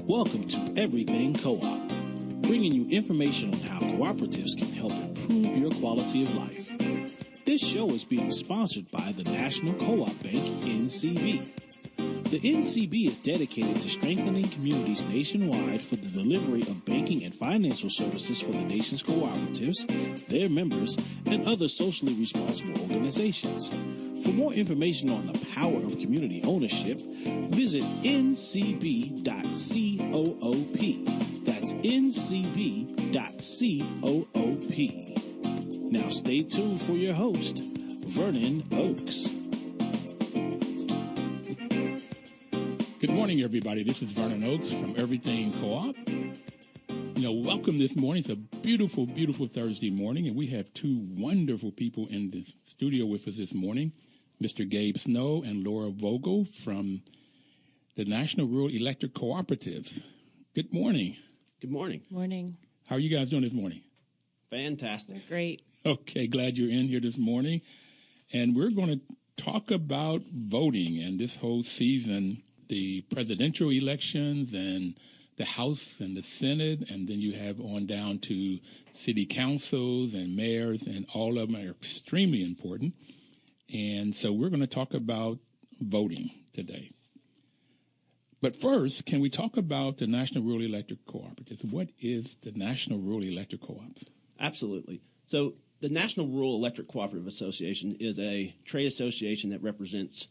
Welcome to Everything Co-op, bringing you information on how cooperatives can help improve your quality of life. This show is being sponsored by the National Co-op Bank, NCB. The NCB is dedicated to strengthening communities nationwide for the delivery of banking and financial services for the nation's cooperatives, their members, and other socially responsible organizations. For more information on the power of community ownership, visit ncb.coop. That's ncb.coop. Now stay tuned for your host, Vernon Oakes. Good morning, everybody. This is Vernon Oakes from Everything Co-op. Welcome this morning. It's a beautiful, beautiful Thursday morning, and we have two wonderful people in the studio with us this morning, Mr. Gabe Snow and Laura Vogel from the National Rural Electric Cooperatives. Good morning. Good morning. Morning. How are you guys doing this morning? Fantastic. Great. Okay, glad you're in here this morning. And we're going to talk about voting and this whole season, the presidential elections and the House and the Senate, and then you have on down to city councils and mayors, and all of them are extremely important. And so we're going to talk about voting today. But first, can we talk about the National Rural Electric Cooperatives? What is the National Rural Electric Co-ops? Absolutely. So the National Rural Electric Cooperative Association is a trade association that represents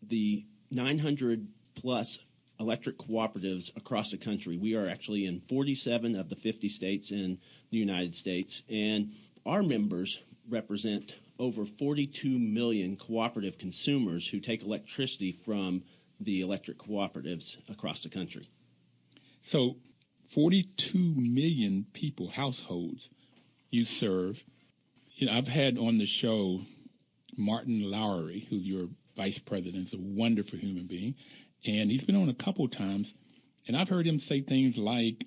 the 900 plus electric cooperatives across the country. We are actually in 47 of the 50 states in the United States, and our members represent over 42 million cooperative consumers who take electricity from the electric cooperatives across the country. So 42 million people, households, you serve. I've had on the show Martin Lowry, who's your vice president. He's a wonderful human being. And he's been on a couple times, and I've heard him say things like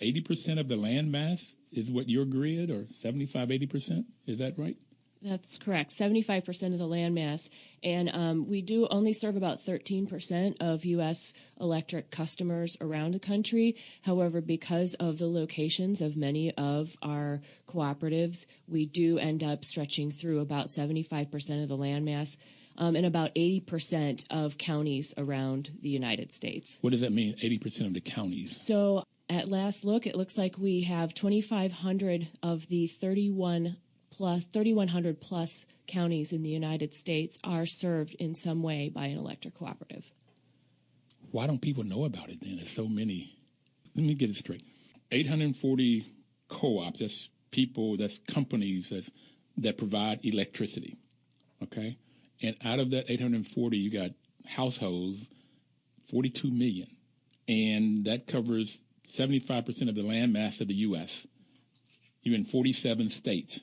80% of the land mass is what your grid, or 75, 80%. Is that right? That's correct. 75% of the land mass. And we do only serve about 13% of U.S. electric customers around the country. However, because of the locations of many of our cooperatives, we do end up stretching through about 75% of the land mass and about 80% of counties around the United States. What does that mean, 80% of the counties? So at last look, it looks like we have 2,500 of the 3,100 plus counties in the United States are served in some way by an electric cooperative. Why don't people know about it then? There's so many. Let me get it straight. 840 co-ops, that's people, that's companies that provide electricity, okay? And out of that 840, you got households, 42 million. And that covers 75% of the land mass of the U.S. You're in 47 states.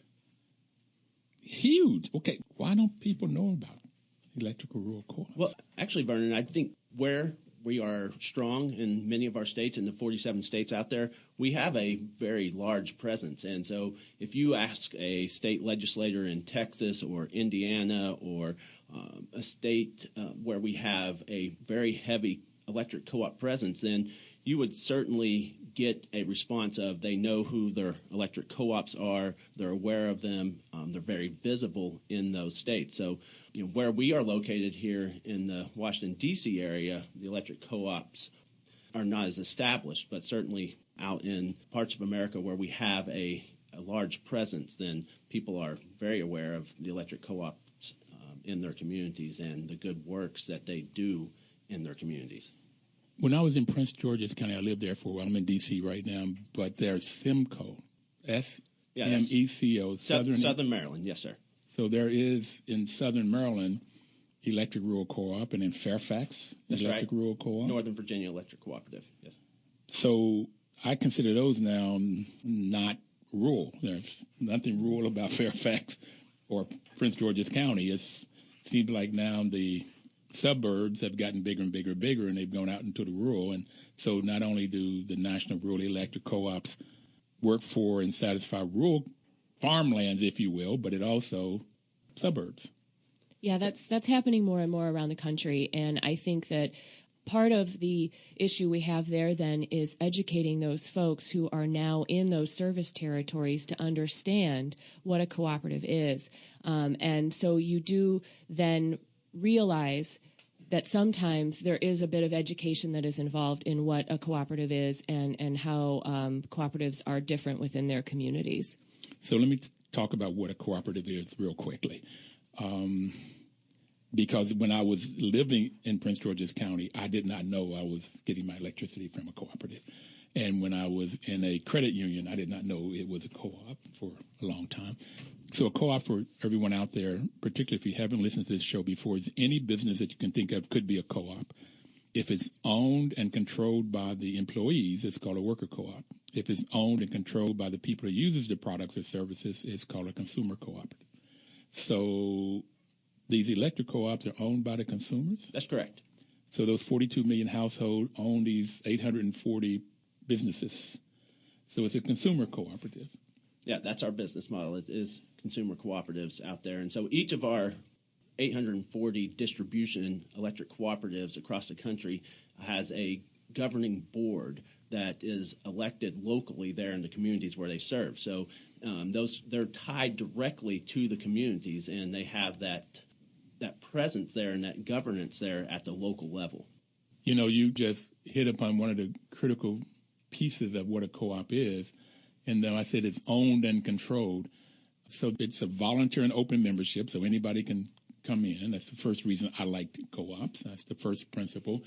Huge. Okay, why don't people know about electrical rural co-ops? Well, actually, Vernon, I think where we are strong in many of our states, in the 47 states out there, we have a very large presence. And so if you ask a state legislator in Texas or Indiana or a state where we have a very heavy electric co-op presence, then you would certainly get a response of they know who their electric co-ops are, they're aware of them, they're very visible in those states. So, where we are located here in the Washington, D.C. area, the electric co-ops are not as established, but certainly out in parts of America where we have a large presence, then people are very aware of the electric co-ops in their communities and the good works that they do in their communities. When I was in Prince George's County, I lived there for a while. I'm in D.C. right now, but there's SEMCO, S-M-E-C-O. Southern Maryland, yes, sir. So there is in Southern Maryland Electric Rural Co-op, and in Fairfax, That's Electric right. Rural Co-op. Northern Virginia Electric Cooperative, yes. So I consider those now not rural. There's nothing rural about Fairfax or Prince George's County. It seems like now the suburbs have gotten bigger and bigger and bigger, and they've gone out into the rural. And so not only do the National Rural Electric Co-ops work for and satisfy rural farmlands, if you will, but it also suburbs. Yeah, that's happening more and more around the country, and I think that part of the issue we have there then is educating those folks who are now in those service territories to understand what a cooperative is. And so you do then realize that sometimes there is a bit of education that is involved in what a cooperative is and how cooperatives are different within their communities. So let me talk about what a cooperative is real quickly. Because when I was living in Prince George's County, I did not know I was getting my electricity from a cooperative. And when I was in a credit union, I did not know it was a co-op for a long time. So a co-op, for everyone out there, particularly if you haven't listened to this show before, is any business that you can think of could be a co-op. If it's owned and controlled by the employees, it's called a worker co-op. If it's owned and controlled by the people who uses the products or services, it's called a consumer cooperative. So these electric co-ops are owned by the consumers? That's correct. So those 42 million households own these 840 businesses. So it's a consumer cooperative. Yeah, that's our business model is consumer cooperatives out there. And so each of our 840 distribution electric cooperatives across the country has a governing board that is elected locally there in the communities where they serve. So they're tied directly to the communities, and they have that presence there and that governance there at the local level. You know, you just hit upon one of the critical pieces of what a co-op is. And then I said it's owned and controlled. So it's a volunteer and open membership, so anybody can come in. That's the first reason I liked co-ops. That's the first principle.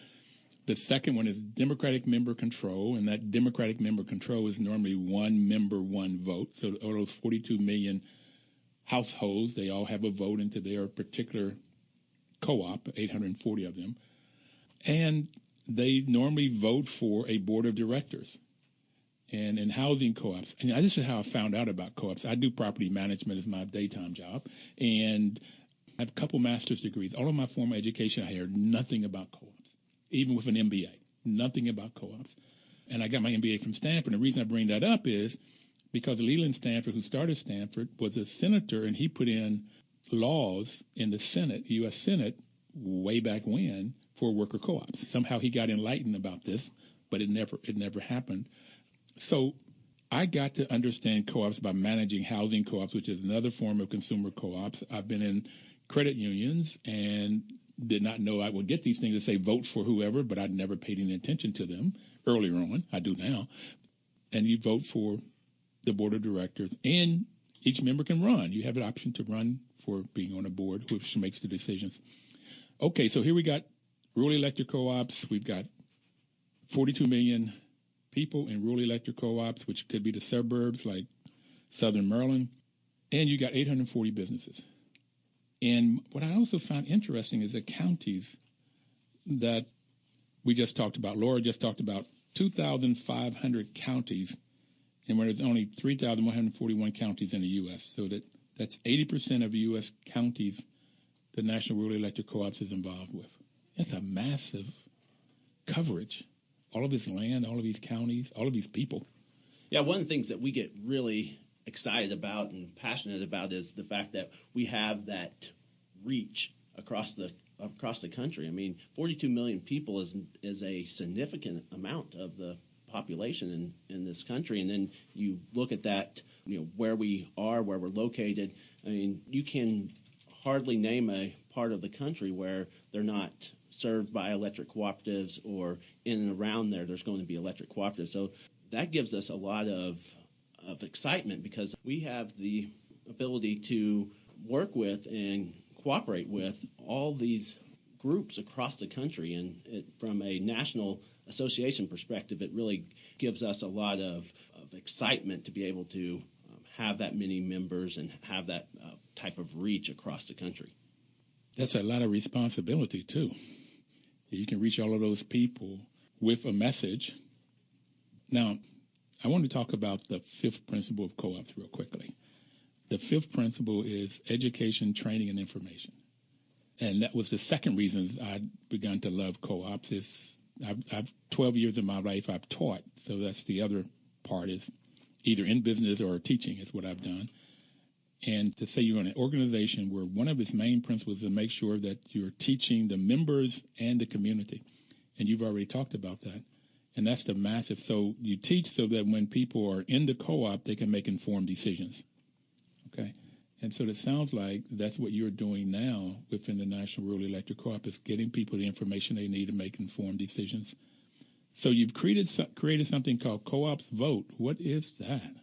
The second one is democratic member control, and that democratic member control is normally one member, one vote. So all those 42 million households, they all have a vote into their particular co-op, 840 of them. And they normally vote for a board of directors. And in housing co-ops, and this is how I found out about co-ops. I do property management as my daytime job, and I have a couple master's degrees. All of my formal education, I heard nothing about co-ops, even with an MBA, nothing about co-ops. And I got my MBA from Stanford. And the reason I bring that up is because Leland Stanford, who started Stanford, was a senator, and he put in laws in the Senate, U.S. Senate, way back when for worker co-ops. Somehow he got enlightened about this, but it never happened. So I got to understand co-ops by managing housing co-ops, which is another form of consumer co-ops. I've been in credit unions and did not know I would get these things that say vote for whoever, but I'd never paid any attention to them earlier on. I do now. And you vote for the board of directors, and each member can run. You have an option to run for being on a board, which makes the decisions. Okay, so here we got rural electric co-ops. We've got 42 million people in rural electric co-ops, which could be the suburbs like Southern Maryland, and you got 840 businesses. And what I also found interesting is the counties that we just talked about. Laura just talked about 2,500 counties, and where there's only 3,141 counties in the U.S. So that's 80% of U.S. counties the National Rural Electric Co-ops is involved with. That's a massive coverage. All of this land, all of these counties, all of these people. Yeah, one of the things that we get really excited about and passionate about is the fact that we have that reach across the country. I mean, 42 million people is a significant amount of the population in this country. And then you look at that, where we are, where we're located. I mean, you can hardly name a part of the country where they're not served by electric cooperatives, or in and around there's going to be electric cooperatives. So that gives us a lot of excitement, because we have the ability to work with and cooperate with all these groups across the country. And from a national association perspective, it really gives us a lot of excitement to be able to have that many members and have that type of reach across the country. That's a lot of responsibility, too. You can reach all of those people with a message. Now, I want to talk about the fifth principle of co-ops real quickly. The fifth principle is education, training, and information. And that was the second reason I began to love co-ops. I've 12 years of my life I've taught, so that's the other part, is either in business or teaching is what I've done. And to say you're in an organization where one of its main principles is to make sure that you're teaching the members and the community. and you've already talked about that. And that's the massive. So you teach so that when people are in the co-op, they can make informed decisions. Okay. And so it sounds like that's what you're doing now within the National Rural Electric Co-op, is getting people the information they need to make informed decisions. So you've created something called Co-ops Vote. What is that?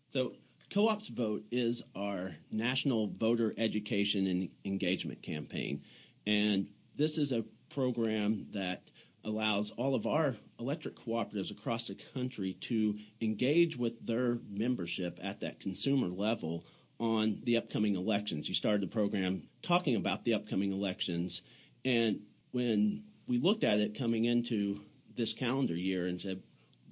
So Co-ops Vote is our national voter education and engagement campaign. And this is a program that allows all of our electric cooperatives across the country to engage with their membership at that consumer level on the upcoming elections. You started the program talking about the upcoming elections, and when we looked at it coming into this calendar year and said,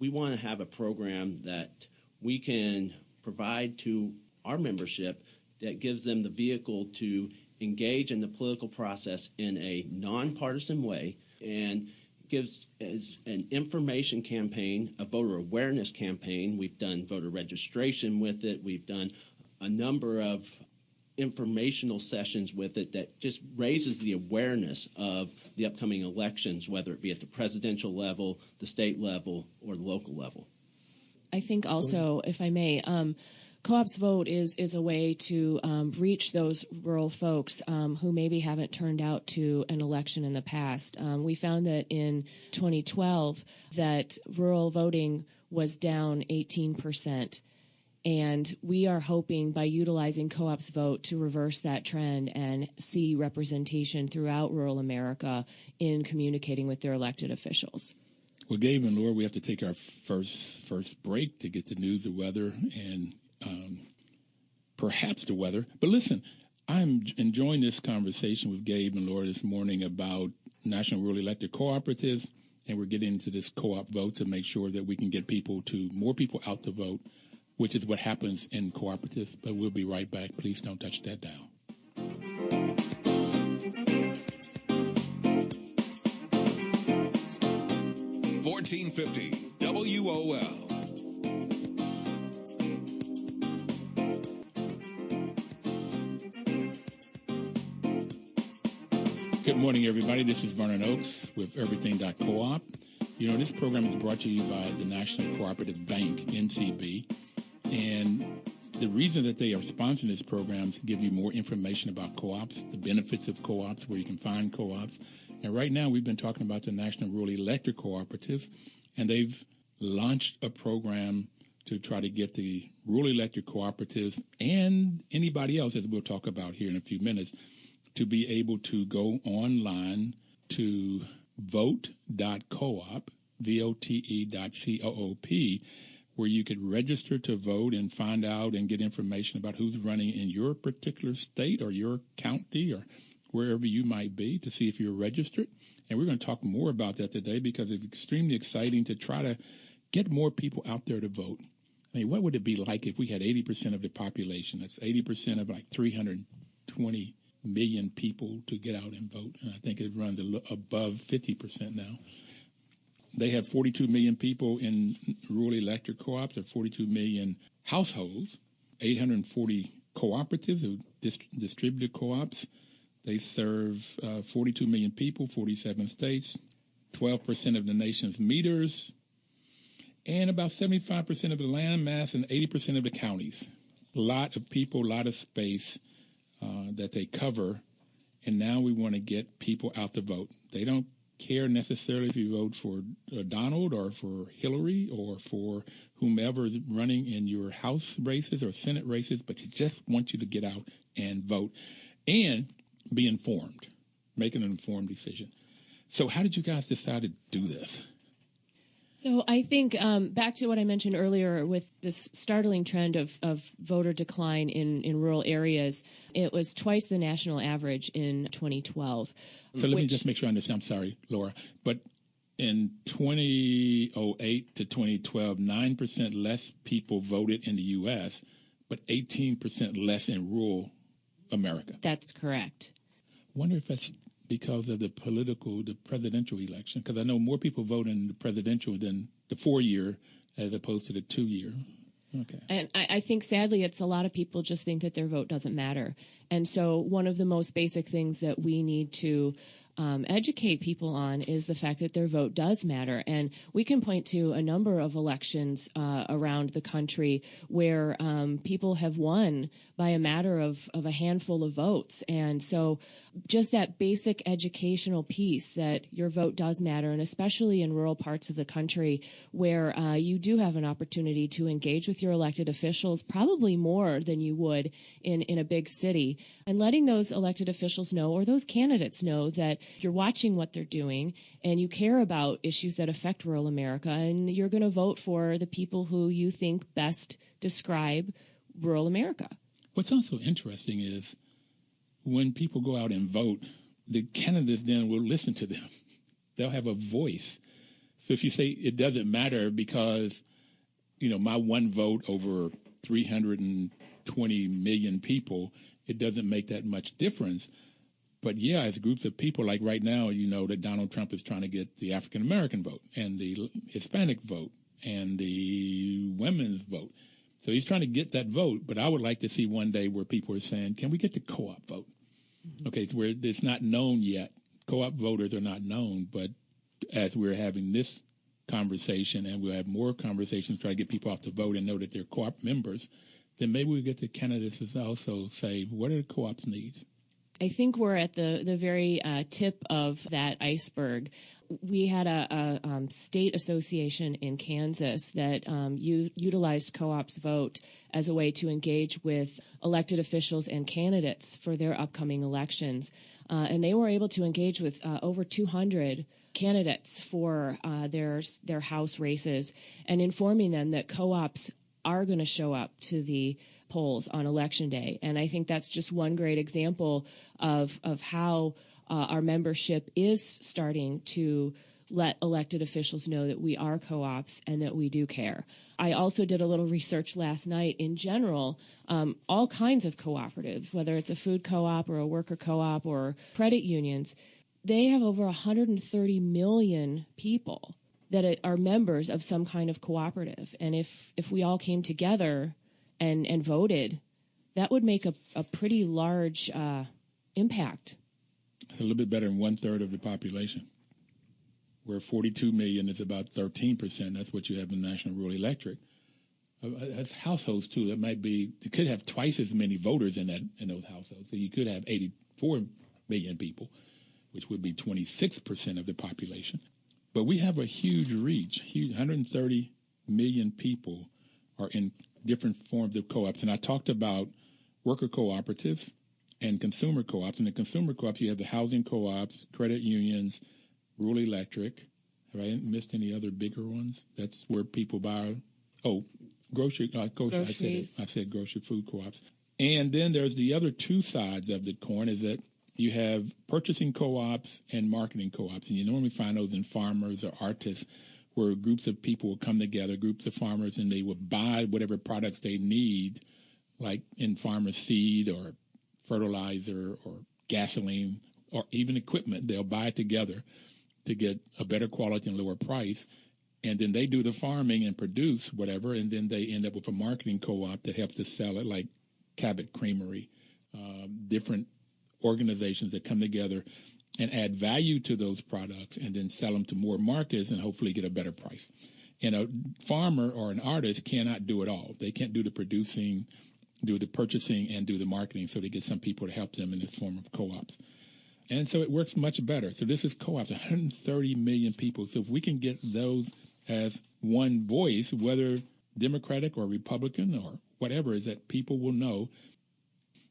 we want to have a program that we can provide to our membership that gives them the vehicle to engage in the political process in a nonpartisan way, and gives as an information campaign, a voter awareness campaign. We've done voter registration with it. We've done a number of informational sessions with it that just raises the awareness of the upcoming elections, whether it be at the presidential level, the state level, or the local level. I think also, if I may, Co-ops Vote is a way to reach those rural folks who maybe haven't turned out to an election in the past. We found that in 2012 that rural voting was down 18%. And we are hoping by utilizing Co-ops Vote to reverse that trend and see representation throughout rural America in communicating with their elected officials. Well, Gabe and Laura, we have to take our first break to get the news, the weather, and perhaps the weather. But listen, I'm enjoying this conversation with Gabe and Laura this morning about National Rural Electric Cooperatives, and we're getting into this co-op vote to make sure that we can get more people out to vote, which is what happens in cooperatives. But we'll be right back. Please don't touch that dial. $14.50 WOL. Good morning, everybody. This is Vernon Oaks with Everything.coop. You know, this program is brought to you by the National Cooperative Bank, NCB. And the reason that they are sponsoring this program is to give you more information about co-ops, the benefits of co-ops, where you can find co-ops. And right now we've been talking about the National Rural Electric Cooperatives, and they've launched a program to try to get the rural electric cooperatives and anybody else, as we'll talk about here in a few minutes, to be able to go online to vote.coop, vote.coop, where you could register to vote and find out and get information about who's running in your particular state or your county or wherever you might be, to see if you're registered. And we're going to talk more about that today because it's extremely exciting to try to get more people out there to vote. I mean, what would it be like if we had 80% of the population? That's 80% of like 320 million people to get out and vote. And I think it runs above 50% now. They have 42 million people in rural electric co-ops, or 42 million households, 840 cooperatives, who distributed co-ops. They serve 42 million people, 47 states, 12% of the nation's meters, and about 75% of the land mass and 80% of the counties. A lot of people, a lot of space that they cover, and now we want to get people out to vote. They don't care necessarily if you vote for Donald or for Hillary or for whomever is running in your House races or Senate races, but they just want you to get out and vote and be informed, make an informed decision. So how did you guys decide to do this? So I think back to what I mentioned earlier with this startling trend of voter decline in rural areas, it was twice the national average in 2012. So let me just make sure I understand. I'm sorry, Laura. But in 2008 to 2012, 9% less people voted in the U.S., but 18% less in rural America. That's correct. Wonder if that's because of the presidential election, because I know more people vote in the presidential than the 4-year as opposed to the 2-year. Okay. And I think, sadly, it's a lot of people just think that their vote doesn't matter. And so one of the most basic things that we need to educate people on is the fact that their vote does matter. And we can point to a number of elections around the country where people have won by a matter of a handful of votes. And so just that basic educational piece that your vote does matter, and especially in rural parts of the country where you do have an opportunity to engage with your elected officials, probably more than you would in a big city, and letting those elected officials know, or those candidates know, that you're watching what they're doing and you care about issues that affect rural America, and you're going to vote for the people who you think best describe rural America. What's also interesting is when people go out and vote, the candidates then will listen to them. They'll have a voice. So if you say it doesn't matter because, my one vote over 320 million people, it doesn't make that much difference. But yeah, as groups of people, like right now, that Donald Trump is trying to get the African-American vote and the Hispanic vote and the women's vote. So he's trying to get that vote, but I would like to see one day where people are saying, can we get the co-op vote? Mm-hmm. Okay, so where it's not known yet. Co-op voters are not known, but as we're having this conversation and we'll have more conversations try to get people off the vote and know that they're co-op members, then maybe we get the candidates to also say, what are the co-op's needs? I think we're at the very tip of that iceberg. We had a state association in Kansas that utilized co-op's vote as a way to engage with elected officials and candidates for their upcoming elections. And they were able to engage with over 200 candidates for their House races, and informing them that co-ops are going to show up to the polls on Election Day. And I think that's just one great example of how our membership is starting to let elected officials know that we are co-ops and that we do care. I also did a little research last night. In general, all kinds of cooperatives, whether it's a food co-op or a worker co-op or credit unions, they have over 130 million people that are members of some kind of cooperative. And if we all came together and voted, that would make a pretty large impact. It's a little bit better than 1/3 of the population. Where 42 million is about 13%. That's what you have in National Rural Electric. That's households too. It could have twice as many voters in those households. So you could have 84 million people, which would be 26% of the population. But we have a huge reach. 130 million people are in different forms of co-ops. And I talked about worker cooperatives and consumer co-ops. In the consumer co-ops, you have the housing co-ops, credit unions, rural electric. Have I missed any other bigger ones? That's where people buy. Groceries. I said grocery food co-ops. And then there's the other two sides of the coin is that you have purchasing co-ops and marketing co-ops. And you normally find those in farmers or artists where groups of people will come together, groups of farmers, and they will buy whatever products they need, like in farmer seed or fertilizer or gasoline or even equipment. They'll buy it together to get a better quality and lower price. And then they do the farming and produce whatever, and then they end up with a marketing co-op that helps to sell it, like Cabot Creamery, different organizations that come together and add value to those products and then sell them to more markets and hopefully get a better price. And a farmer or an artist cannot do it all. They can't do the producing, do the purchasing, and do the marketing, so they get some people to help them in the form of co-ops. And so it works much better. So this is co-ops, 130 million people. So if we can get those as one voice, whether Democratic or Republican or whatever, is that people will know.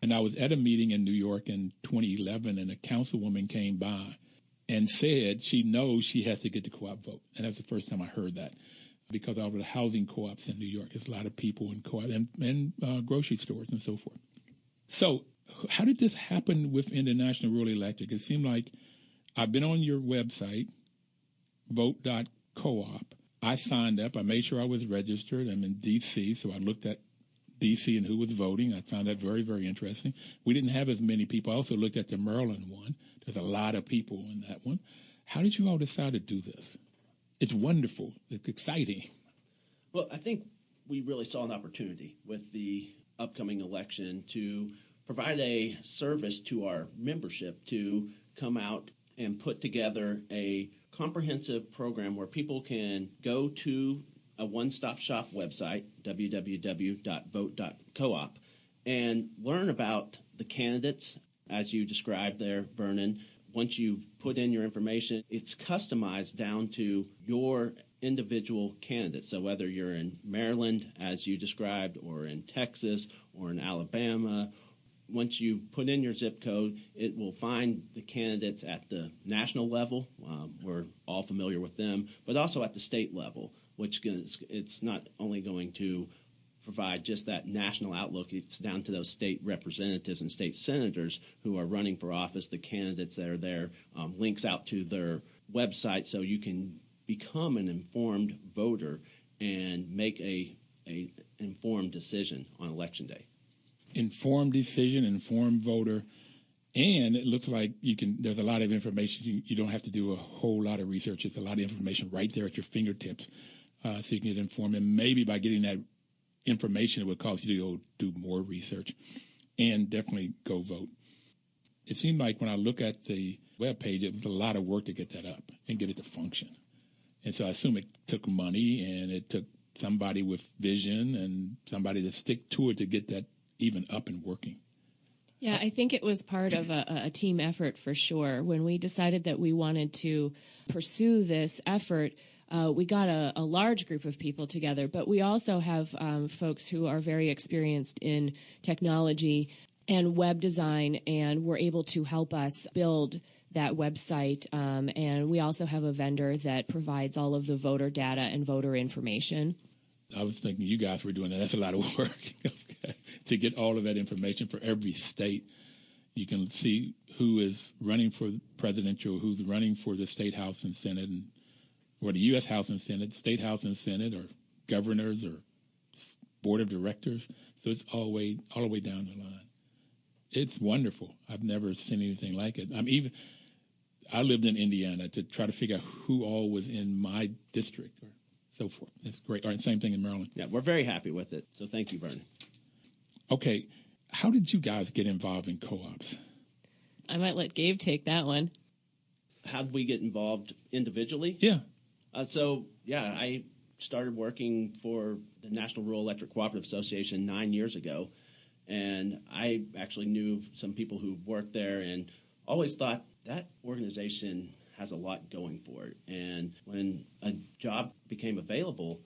And I was at a meeting in New York in 2011, and a councilwoman came by and said she knows she has to get the co-op vote. And that's the first time I heard that, because of the housing co-ops in New York. There's a lot of people in co-op and grocery stores and so forth. So how did this happen within the National Rural Electric? It seemed like I've been on your website, vote.coop. I signed up. I made sure I was registered. I'm in D.C., so I looked at D.C. and who was voting. I found that very, very interesting. We didn't have as many people. I also looked at the Maryland one. There's a lot of people in that one. How did you all decide to do this? It's wonderful. It's exciting. Well, I think we really saw an opportunity with the upcoming election to provide a service to our membership to come out and put together a comprehensive program where people can go to a one-stop shop website, www.vote.coop, and learn about the candidates, as you described there, Vernon. Once you've put in your information, it's customized down to your individual candidates. So whether you're in Maryland, as you described, or in Texas, or in Alabama, once you put in your zip code, it will find the candidates at the national level. We're all familiar with them, but also at the state level, which it's not only going to provide just that national outlook, it's down to those state representatives and state senators who are running for office, the candidates that are there, links out to their website so you can become an informed voter and make a informed decision on Election Day. Informed decision, informed voter, and it looks like there's a lot of information. You don't have to do a whole lot of research. It's a lot of information right there at your fingertips, so you can get informed. And maybe by getting that information, it would cause you to go do more research and definitely go vote. It seemed like when I look at the webpage, it was a lot of work to get that up and get it to function. And so I assume it took money and it took somebody with vision and somebody to stick to it to get that even up and working. Yeah, I think it was part of a team effort for sure. When we decided that we wanted to pursue this effort, we got a large group of people together, but we also have folks who are very experienced in technology and web design and were able to help us build that website. And we also have a vendor that provides all of the voter data and voter information. I was thinking you guys were doing that. That's a lot of work to get all of that information for every state. You can see who is running for presidential, who's running for the state house and senate, or the U.S. House and Senate, state house and senate, or governors or board of directors. So it's all the way down the line. It's wonderful. I've never seen anything like it. I lived in Indiana to try to figure out who all was in my district or so forth. It's great. All right, same thing in Maryland. Yeah, we're very happy with it. So thank you, Vernon. Okay, how did you guys get involved in co-ops? I might let Gabe take that one. How did we get involved individually? Yeah. I started working for the National Rural Electric Cooperative Association 9 years ago, and I actually knew some people who worked there and always thought that organization has a lot going for it. And when a job became available,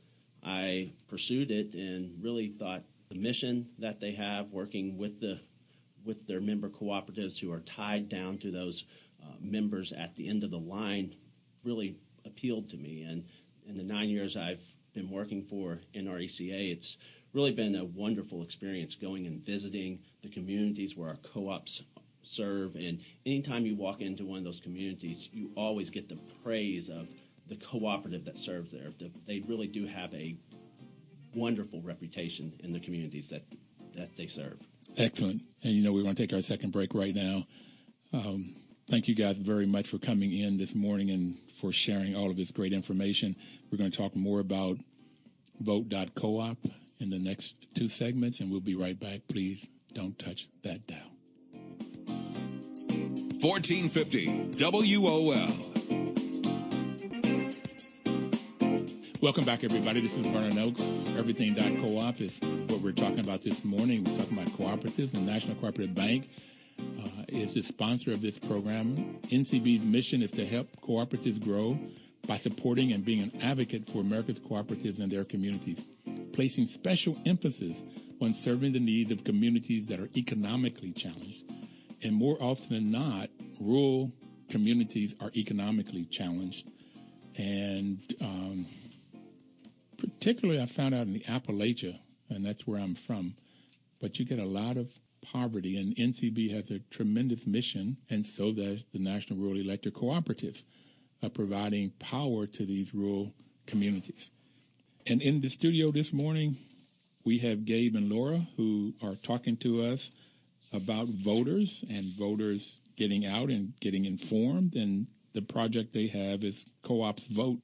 I pursued it and really thought the mission that they have working with their member cooperatives who are tied down to those members at the end of the line really appealed to me. And in the 9 years I've been working for NRECA, it's really been a wonderful experience going and visiting the communities where our co-ops serve. And anytime you walk into one of those communities, you always get the praise of the cooperative that serves there. They really do have a wonderful reputation in the communities that they serve. Excellent. And, we're going to take our second break right now. Thank you guys very much for coming in this morning and for sharing all of this great information. We're going to talk more about vote.coop in the next two segments, and we'll be right back. Please don't touch that dial. 1450 WOL. Welcome back, everybody. This is Vernon Oaks. Everything.coop is what we're talking about this morning. We're talking about cooperatives. The National Cooperative Bank is the sponsor of this program. NCB's mission is to help cooperatives grow by supporting and being an advocate for America's cooperatives and their communities, placing special emphasis on serving the needs of communities that are economically challenged. And more often than not, rural communities are economically challenged. And particularly I found out in the Appalachia, and that's where I'm from, but you get a lot of poverty, and NCB has a tremendous mission, and so does the National Rural Electric Cooperatives, providing power to these rural communities. And in the studio this morning, we have Gabe and Laura, who are talking to us about voters and voters getting out and getting informed, and the project they have is Co-ops Vote.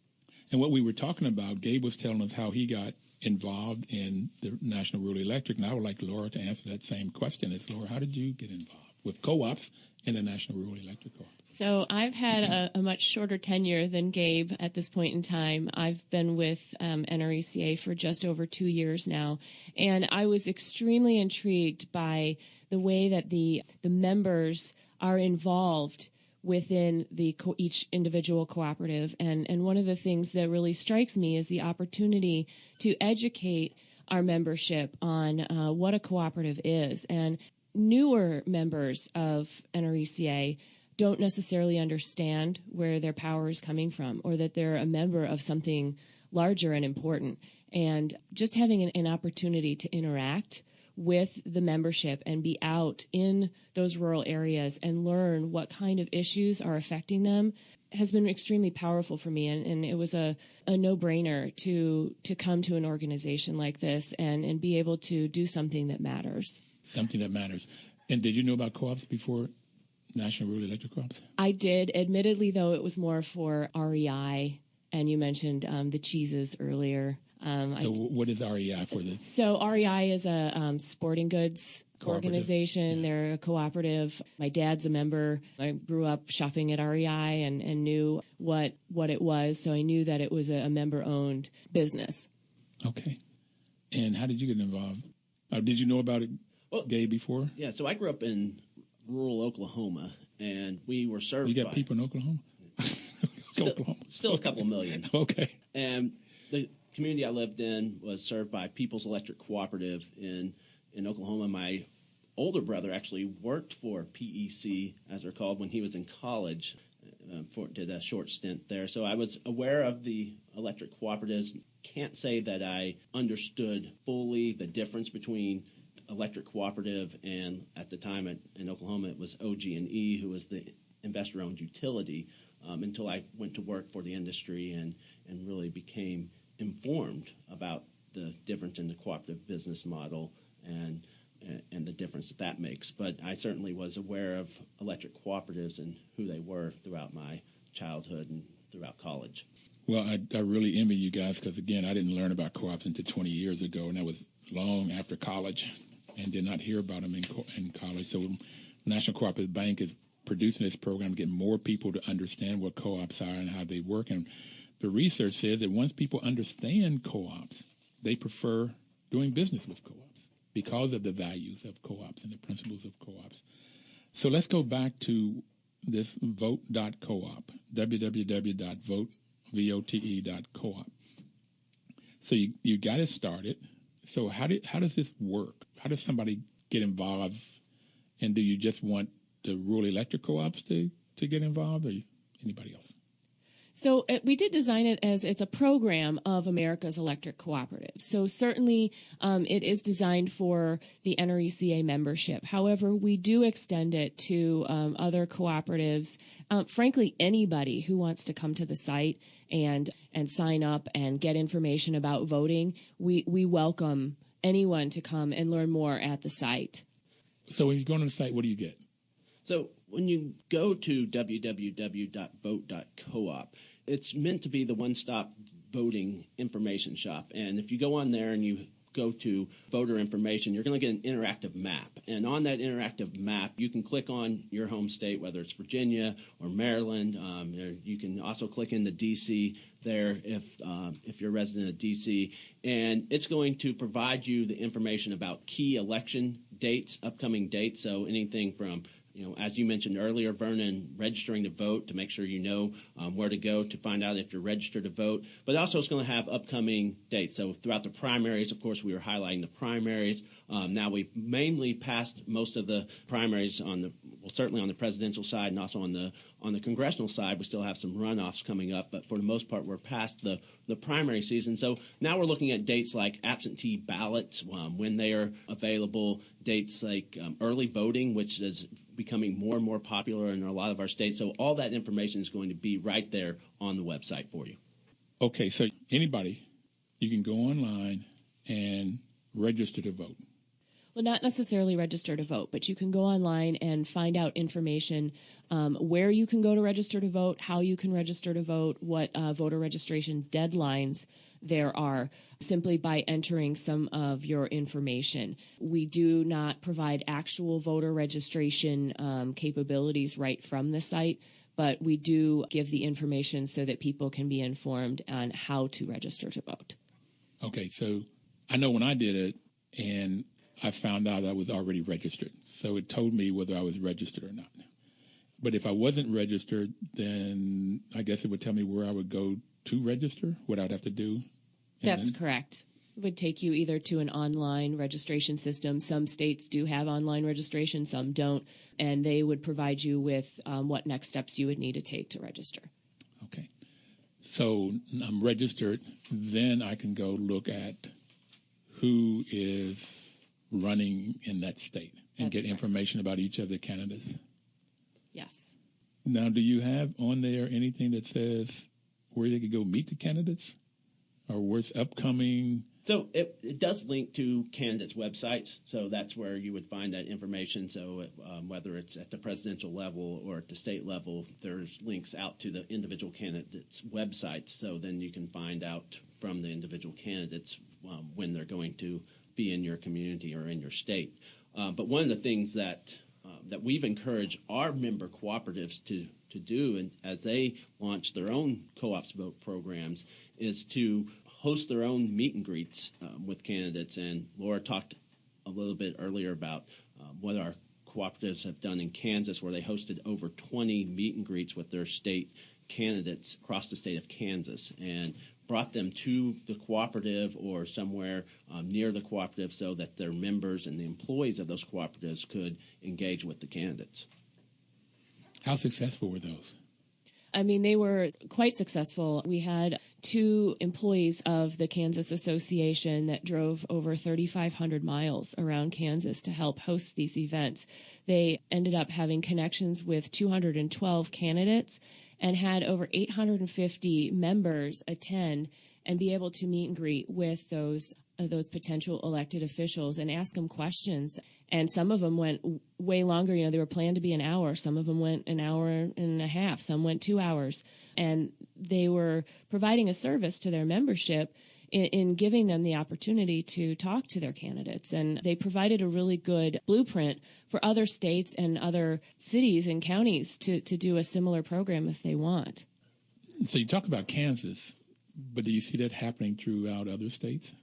And what we were talking about, Gabe was telling us how he got involved in the National Rural Electric, and I would like Laura to answer that same question. Laura, how did you get involved? with co-ops and the National Rural Electric Co-op? So I've had a much shorter tenure than Gabe at this point in time. I've been with NRECA for just over 2 years now, and I was extremely intrigued by the way that the members are involved within each individual cooperative. And one of the things that really strikes me is the opportunity to educate our membership on what a cooperative is. And newer members of NRECA don't necessarily understand where their power is coming from, or that they're a member of something larger and important. And just having an opportunity to interact with the membership and be out in those rural areas and learn what kind of issues are affecting them has been extremely powerful for me. And it was a no-brainer to come to an organization like this and be able to do something that matters. Something that matters. And did you know about co-ops before National Rural Electric Co-ops? I did. Admittedly, though, it was more for REI, and you mentioned the cheeses earlier. So what is REI for this? So REI is a sporting goods organization. They're a cooperative. My dad's a member. I grew up shopping at REI and knew what it was, so I knew that it was a member-owned business. Okay. And how did you get involved? Did you know about it, Gabe, before? Yeah, so I grew up in rural Oklahoma, and we were served You got people in Oklahoma? Still a couple million. Okay. And the community I lived in was served by People's Electric Cooperative in Oklahoma. My older brother actually worked for PEC, as they're called, when he was in college, did a short stint there. So I was aware of the electric cooperatives. Can't say that I understood fully the difference between electric cooperative and, at the time in Oklahoma, it was OG&E, who was the investor-owned utility, until I went to work for the industry and really became informed about the difference in the cooperative business model and the difference that makes. But I certainly was aware of electric cooperatives and who they were throughout my childhood and throughout college. Well, I really envy you guys because, again, I didn't learn about co-ops until 20 years ago, and that was long after college and did not hear about them in college. So National Cooperative Bank is producing this program to get more people to understand what co-ops are and how they work. And the research says that once people understand co-ops, they prefer doing business with co-ops because of the values of co-ops and the principles of co-ops. So let's go back to this vote.coop, www.vote.coop. So you got it started. So how does this work? How does somebody get involved? And do you just want the rural electric co-ops to get involved, or anybody else? So we did design it as it's a program of America's electric cooperatives. So certainly it is designed for the NRECA membership. However, we do extend it to other cooperatives. Frankly, anybody who wants to come to the site and sign up and get information about voting, we welcome anyone to come and learn more at the site. So when you go on the site, what do you get? So when you go to www.vote.coop, it's meant to be the one-stop voting information shop. And if you go on there and you go to voter information, you're going to get an interactive map. And on that interactive map, you can click on your home state, whether it's Virginia or Maryland. You can also click into D.C. there if you're a resident of D.C. And it's going to provide you the information about key election dates, upcoming dates. So anything from, as you mentioned earlier, Vernon, registering to vote to make sure you know where to go to find out if you're registered to vote. But also it's going to have upcoming dates. So throughout the primaries, of course, we were highlighting the primaries. Now we've mainly passed most of the primaries certainly on the presidential side and also on the congressional side. We still have some runoffs coming up, but for the most part, we're past the primary season. So now we're looking at dates like absentee ballots, when they are available, dates like early voting, which is becoming more and more popular in a lot of our states. So all that information is going to be right there on the website for you. Okay, so anybody, you can go online and register to vote. Well, not necessarily register to vote, but you can go online and find out information where you can go to register to vote, how you can register to vote, what voter registration deadlines there are, simply by entering some of your information. We do not provide actual voter registration capabilities right from the site, but we do give the information so that people can be informed on how to register to vote. Okay, so I know when I did it, and I found out I was already registered. So it told me whether I was registered or not. But if I wasn't registered, then I guess it would tell me where I would go to register, what I'd have to do. That's correct. It would take you either to an online registration system. Some states do have online registration, some don't. And they would provide you with what next steps you would need to take to register. Okay. So I'm registered. Then I can go look at who is running in that state and That's get correct. information about each of the candidates. Yes. Now, do you have on there anything that says where they could go meet the candidates or what's upcoming? So it does link to candidates' websites, so that's where you would find that information. So whether it's at the presidential level or at the state level, there's links out to the individual candidates' websites, so then you can find out from the individual candidates when they're going to be in your community or in your state. But one of the things that we've encouraged our member cooperatives to do, and as they launch their own co-ops vote programs, is to host their own meet and greets with candidates. And Laura talked a little bit earlier about what our cooperatives have done in Kansas, where they hosted over 20 meet and greets with their state candidates across the state of Kansas and brought them to the cooperative or somewhere near the cooperative so that their members and the employees of those cooperatives could engage with the candidates. How successful were those? I mean, they were quite successful. We had 2 employees of the Kansas Association that drove over 3,500 miles around Kansas to help host these events. They ended up having connections with 212 candidates and had over 850 members attend and be able to meet and greet with those potential elected officials and ask them questions. And some of them went way longer. You know, they were planned to be an hour. Some of them went an hour and a half. Some went 2 hours. And they were providing a service to their membership in giving them the opportunity to talk to their candidates. And they provided a really good blueprint for other states and other cities and counties to do a similar program if they want. So you talk about Kansas, but do you see that happening throughout other states?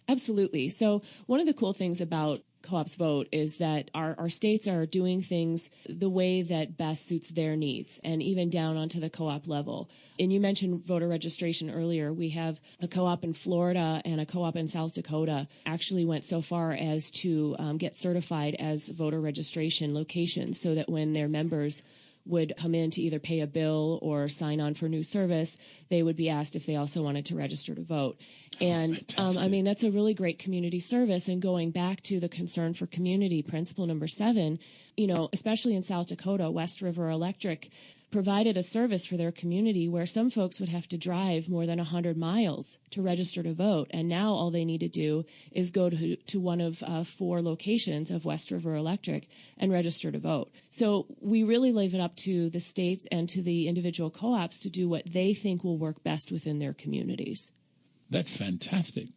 Absolutely. So one of the cool things about Co-ops Vote is that our states are doing things the way that best suits their needs, and even down onto the co-op level. And you mentioned voter registration earlier. We have a co-op in Florida and a co-op in South Dakota actually went so far as to get certified as voter registration locations so that when their members would come in to either pay a bill or sign on for new service, they would be asked if they also wanted to register to vote. And I mean, that's a really great community service. And going back to the concern for community, principle number 7, you know, especially in South Dakota, West River Electric provided a service for their community where some folks would have to drive more than 100 miles to register to vote. And now all they need to do is go to one of 4 locations of West River Electric and register to vote. So we really leave it up to the states and to the individual co-ops to do what they think will work best within their communities. That's fantastic.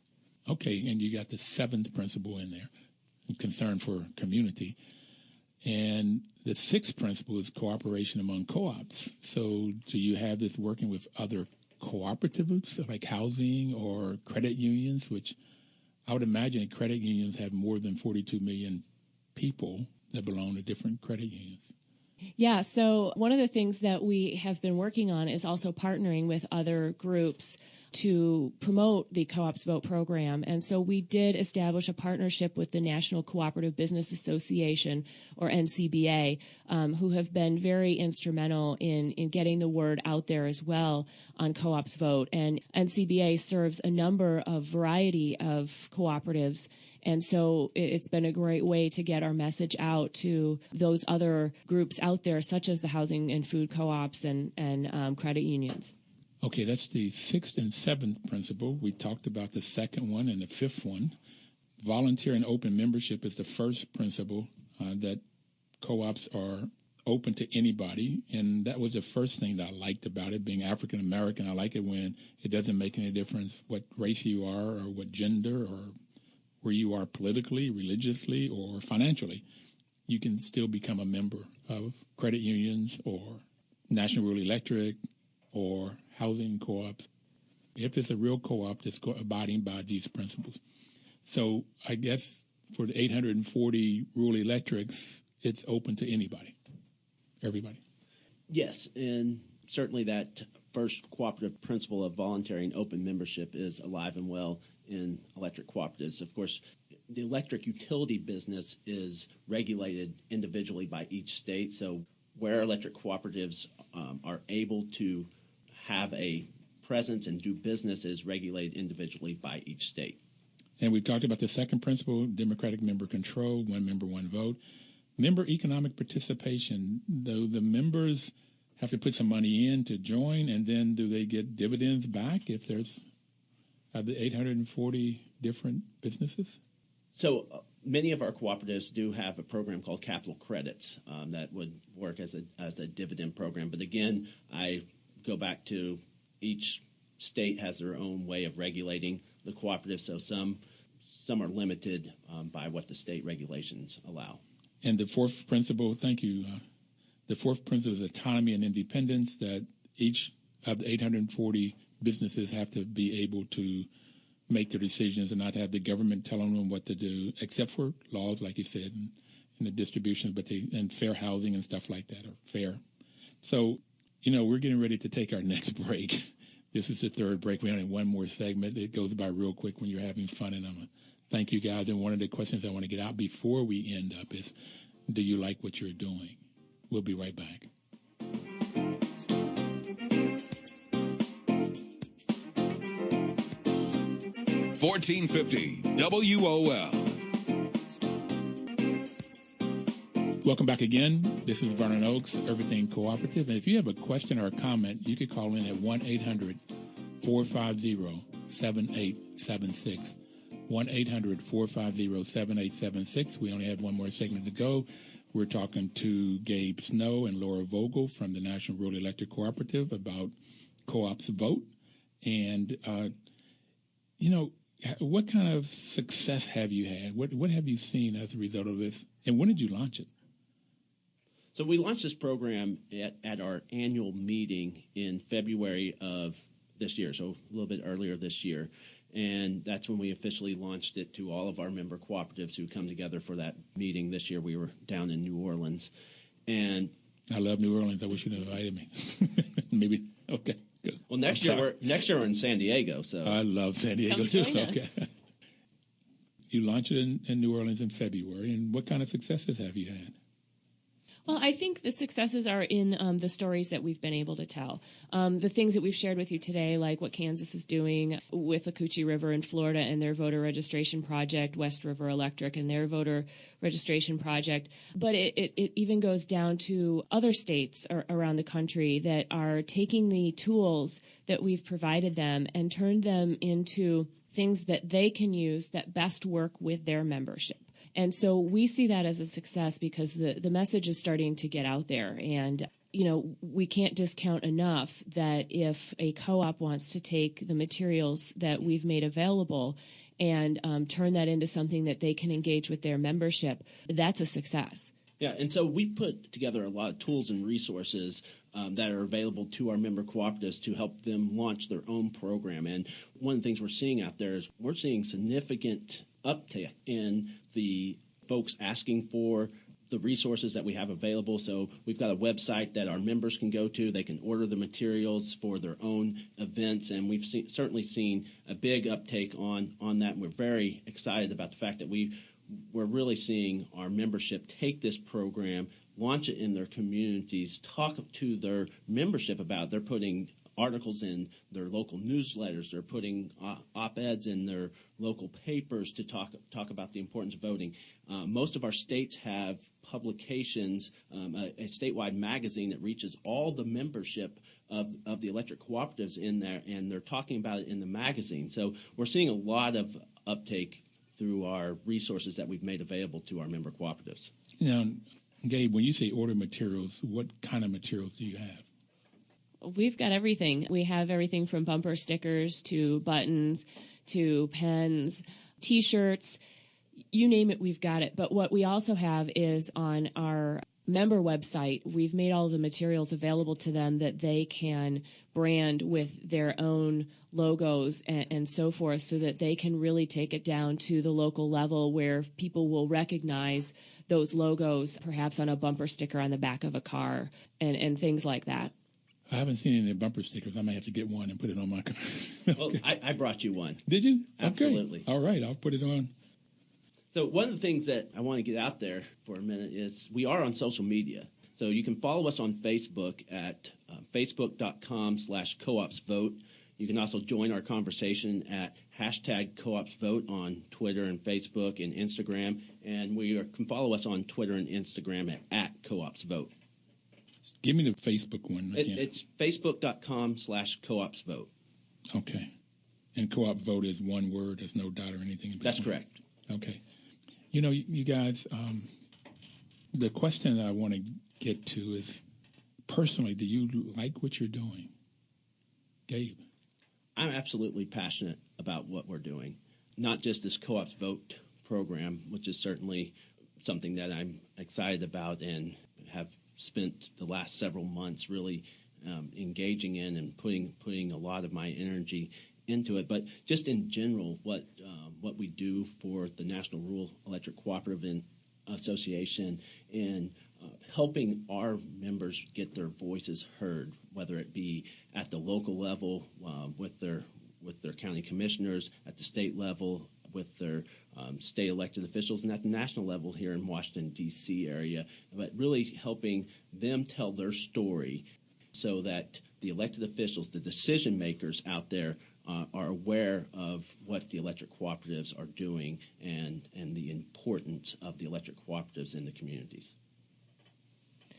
Okay, and you got the 7th principle in there, concern for community. And the 6th principle is cooperation among co-ops. So do you have this working with other cooperatives like housing or credit unions, which I would imagine credit unions have more than 42 million people that belong to different credit unions? Yeah, so one of the things that we have been working on is also partnering with other groups to promote the Co-ops Vote program. And so we did establish a partnership with the National Cooperative Business Association, or NCBA, who have been very instrumental in getting the word out there as well on Co-ops Vote. And NCBA serves a number of variety of cooperatives. And so it's been a great way to get our message out to those other groups out there, such as the housing and food co-ops and credit unions. Okay, that's the 6th and 7th principle. We talked about the 2nd one and the 5th one. Voluntary and open membership is the first principle, that co-ops are open to anybody, and that was the first thing that I liked about it. Being African American, I like it when it doesn't make any difference what race you are or what gender or where you are politically, religiously, or financially. You can still become a member of credit unions or National Rural Electric or housing co-ops if it's a real co-op that's abiding by these principles. So I guess for the 840 rural electrics, it's open to anybody, everybody. Yes, and certainly that first cooperative principle of voluntary and open membership is alive and well in electric cooperatives. Of course, the electric utility business is regulated individually by each state. So where electric cooperatives are able to have a presence and do business is regulated individually by each state. And we talked about the second principle, democratic member control, one member, one vote. Member economic participation, though the members have to put some money in to join, and then do they get dividends back if there's the 840 different businesses? So many of our cooperatives do have a program called capital credits that would work as a dividend program. But again, I go back to each state has their own way of regulating the cooperative, so some are limited by what the state regulations allow. And the fourth principle, thank you, the fourth principle is autonomy and independence, that each of the 840 businesses have to be able to make their decisions and not have the government telling them what to do, except for laws, like you said, and the distribution, and fair housing and stuff like that are fair. So, we're getting ready to take our next break. This is the third break. We only have one more segment. It goes by real quick when you're having fun, and I'm going to thank you guys. And one of the questions I want to get out before we end up is, do you like what you're doing? We'll be right back. $14.50 WOL. Welcome back again. This is Vernon Oaks, Everything Cooperative. And if you have a question or a comment, you could call in at 1-800-450-7876. 1-800-450-7876. We only have one more segment to go. We're talking to Gabe Snow and Laura Vogel from the National Rural Electric Cooperative about co-ops vote. And, what kind of success have you had? What have you seen as a result of this? And when did you launch it? So we launched this program at our annual meeting in February of this year, so a little bit earlier this year. And that's when we officially launched it to all of our member cooperatives who come together for that meeting. This year we were down in New Orleans. And I love New Orleans. I wish you'd invited me. Maybe. Okay, good. Well, next year we're in San Diego. So I love San Diego too. Okay. You launched it in New Orleans in February. And what kind of successes have you had? Well, I think the successes are in the stories that we've been able to tell. The things that we've shared with you today, like what Kansas is doing with the Coochie River in Florida and their voter registration project, West River Electric and their voter registration project. But it even goes down to other states around the country that are taking the tools that we've provided them and turned them into things that they can use that best work with their membership. And so we see that as a success because the message is starting to get out there. And, we can't discount enough that if a co-op wants to take the materials that we've made available and turn that into something that they can engage with their membership, that's a success. Yeah, and so we've put together a lot of tools and resources that are available to our member cooperatives to help them launch their own program. And one of the things we're seeing out there is we're seeing significant uptick in the folks asking for the resources that we have available. So we've got a website that our members can go to. They can order the materials for their own events, and we've certainly seen a big uptake on that. And we're very excited about the fact that we're really seeing our membership take this program, launch it in their communities, talk to their membership about it. They're putting articles in their local newsletters. They're putting op-eds in their local papers to talk about the importance of voting. Most of our states have publications, a statewide magazine that reaches all the membership of the electric cooperatives in there, and they're talking about it in the magazine. So we're seeing a lot of uptake through our resources that we've made available to our member cooperatives. Now, Gabe, when you say order materials, what kind of materials do you have? We've got everything. We have everything from bumper stickers to buttons to pens, T-shirts, you name it, we've got it. But what we also have is on our member website, we've made all of the materials available to them that they can brand with their own logos and so forth, so that they can really take it down to the local level where people will recognize those logos, perhaps on a bumper sticker on the back of a car and things like that. I haven't seen any bumper stickers. I might have to get one and put it on my car. Well, I brought you one. Did you? Absolutely. Okay. All right, I'll put it on. So one of the things that I want to get out there for a minute is we are on social media. So you can follow us on Facebook at facebook.com/co-opsvote. You can also join our conversation at #CoOpsVote on Twitter and Facebook and Instagram. And can follow us on Twitter and Instagram at CoOpsVote. Give me the Facebook one. It's facebook.com/co-opsvote. Okay. And co-op vote is one word. There's no dot or anything in between. That's correct. Okay. You know, you guys, the question that I want to get to is, personally, do you like what you're doing? Gabe? I'm absolutely passionate about what we're doing, not just this Co-ops Vote program, which is certainly something that I'm excited about and have spent the last several months really engaging in and putting a lot of my energy into it. But just in general, what we do for the National Rural Electric Cooperative Association in helping our members get their voices heard, whether it be at the local level with their county commissioners, at the state level with their state elected officials, and at the national level here in Washington, D.C. area, but really helping them tell their story so that the elected officials, the decision makers out there, are aware of what the electric cooperatives are doing and the importance of the electric cooperatives in the communities.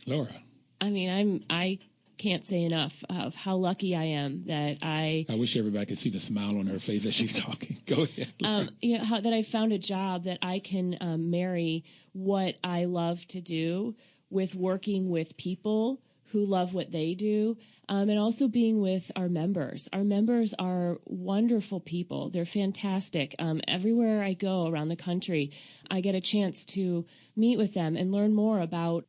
Laura? I mean, I can't say enough of how lucky I am that I wish everybody could see the smile on her face as she's talking. Go ahead. That I found a job that I can marry what I love to do with working with people who love what they do, and also being with our members. Our members are wonderful people. They're fantastic. Everywhere I go around the country, I get a chance to meet with them and learn more about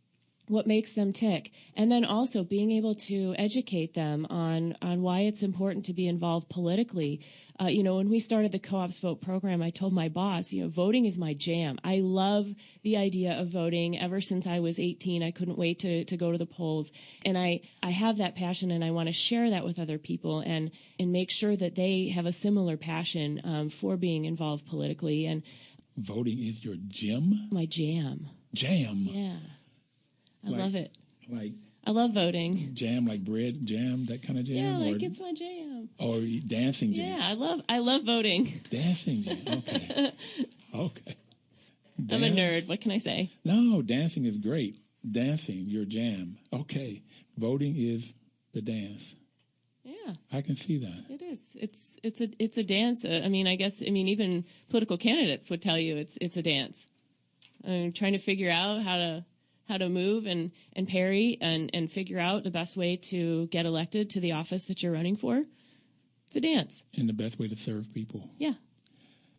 what makes them tick, and then also being able to educate them on why it's important to be involved politically. When we started the Co-ops Vote program, I told my boss, voting is my jam. I love the idea of voting. Ever since I was 18, I couldn't wait to go to the polls, and I have that passion, and I want to share that with other people and make sure that they have a similar passion for being involved politically. And voting is your gym? My jam. Jam? Yeah. I love it. Like I love voting. Jam, like bread jam, that kind of jam? Yeah, it's my jam. Or dancing jam? Yeah, I love voting. Dancing jam, okay. Okay. I'm a nerd. What can I say? No, dancing is great. Dancing, your jam. Okay. Voting is the dance. Yeah. I can see that. It is. It's a dance. Even political candidates would tell you it's a dance. I'm trying to figure out how to move and parry and figure out the best way to get elected to the office that you're running for. It's a dance. And the best way to serve people. Yeah.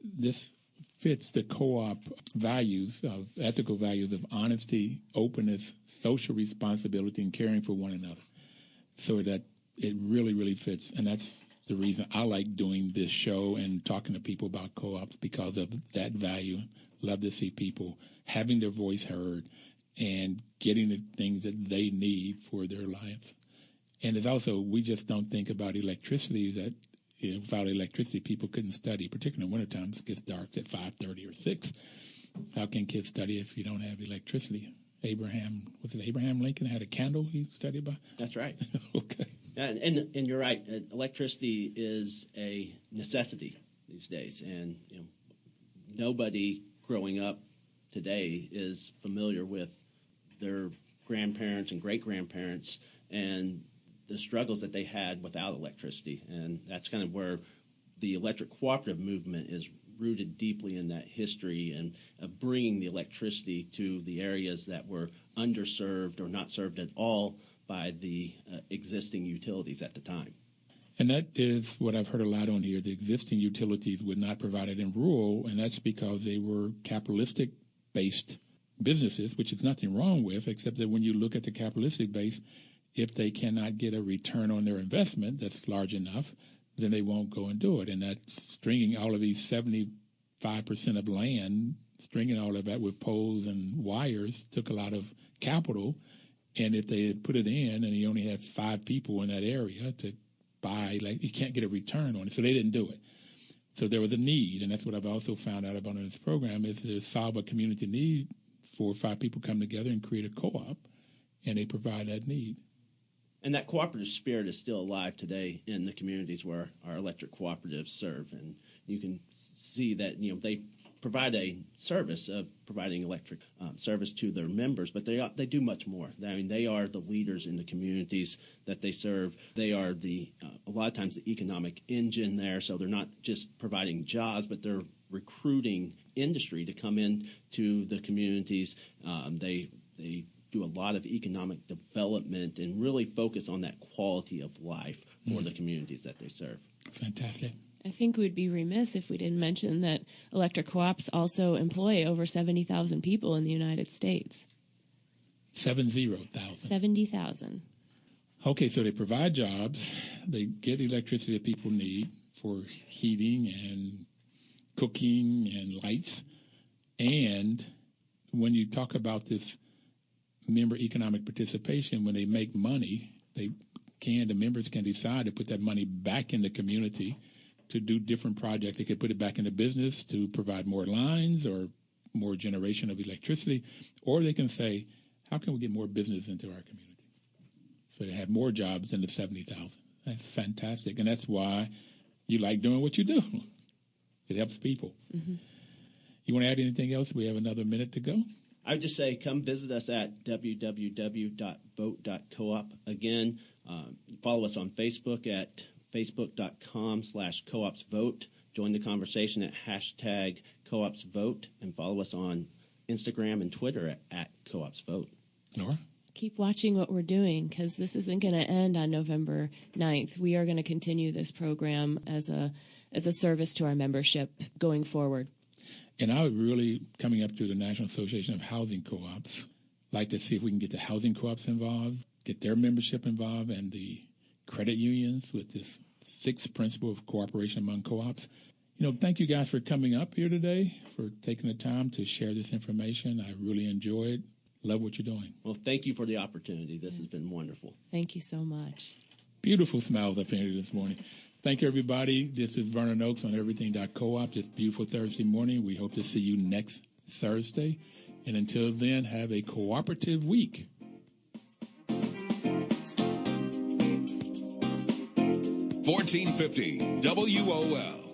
This fits the co-op values of ethical values of honesty, openness, social responsibility, and caring for one another. So that it really, really fits. And that's the reason I like doing this show and talking to people about co-ops, because of that value. Love to see people having their voice heard and getting the things that they need for their lives. And it's also, we just don't think about electricity, that without electricity, people couldn't study, particularly in wintertime. It gets dark at 5:30 or 6. How can kids study if you don't have electricity? Abraham Lincoln had a candle he studied by? That's right. Okay. And you're right. Electricity is a necessity these days. And nobody growing up today is familiar with their grandparents and great-grandparents and the struggles that they had without electricity. And that's kind of where the electric cooperative movement is rooted deeply in that history and of bringing the electricity to the areas that were underserved or not served at all by the existing utilities at the time. And that is what I've heard a lot on here. The existing utilities would not provide it in rural, and that's because they were capitalistic-based businesses, which is nothing wrong with, except that when you look at the capitalistic base, if they cannot get a return on their investment that's large enough, then they won't go and do it. And that's stringing all of these 75% of land, stringing all of that with poles and wires took a lot of capital. And if they had put it in and you only had 5 people in that area to buy, like, you can't get a return on it. So they didn't do it. So there was a need, and that's what I've also found out about in this program, is to solve a community need. 4 or 5 people come together and create a co-op, and they provide that need. And that cooperative spirit is still alive today in the communities where our electric cooperatives serve. And you can see that, they provide a service of providing electric service to their members, but they do much more. I mean, they are the leaders in the communities that they serve. They are a lot of times the economic engine there. So they're not just providing jobs, but they're recruiting industry to come in to the communities. They do a lot of economic development and really focus on that quality of life for the communities that they serve. Fantastic. I think we'd be remiss if we didn't mention that electric co-ops also employ over 70,000 people in the United States. 70,000. 70,000. Okay, so they provide jobs. They get electricity that people need for heating and cooking and lights. And when you talk about this member economic participation, when they make money, the members can decide to put that money back in the community to do different projects. They could put it back into business to provide more lines or more generation of electricity, or they can say, how can we get more business into our community? So they have more jobs than the 70,000. That's fantastic, and that's why you like doing what you do. It helps people. Mm-hmm. You want to add anything else? We have another minute to go. I would just say come visit us at www.vote.coop. Again, follow us on Facebook at facebook.com/coopsvote. Join the conversation at #coopsvote, and follow us on Instagram and Twitter at coopsvote. Nora? Keep watching what we're doing, because this isn't going to end on November 9th. We are going to continue this program as a service to our membership going forward. And I would really, coming up to the National Association of Housing Co-ops, like to see if we can get the housing co-ops involved, get their membership involved, and the credit unions with this 6th principle of cooperation among co-ops. Thank you guys for coming up here today, for taking the time to share this information. I really enjoyed. Love what you're doing. Well, thank you for the opportunity. This has been wonderful. Thank you so much. Beautiful smiles up here this morning. Thank you, everybody. This is Vernon Oaks on everything.coop. This beautiful Thursday morning. We hope to see you next Thursday. And until then, have a cooperative week. 1450 WOL.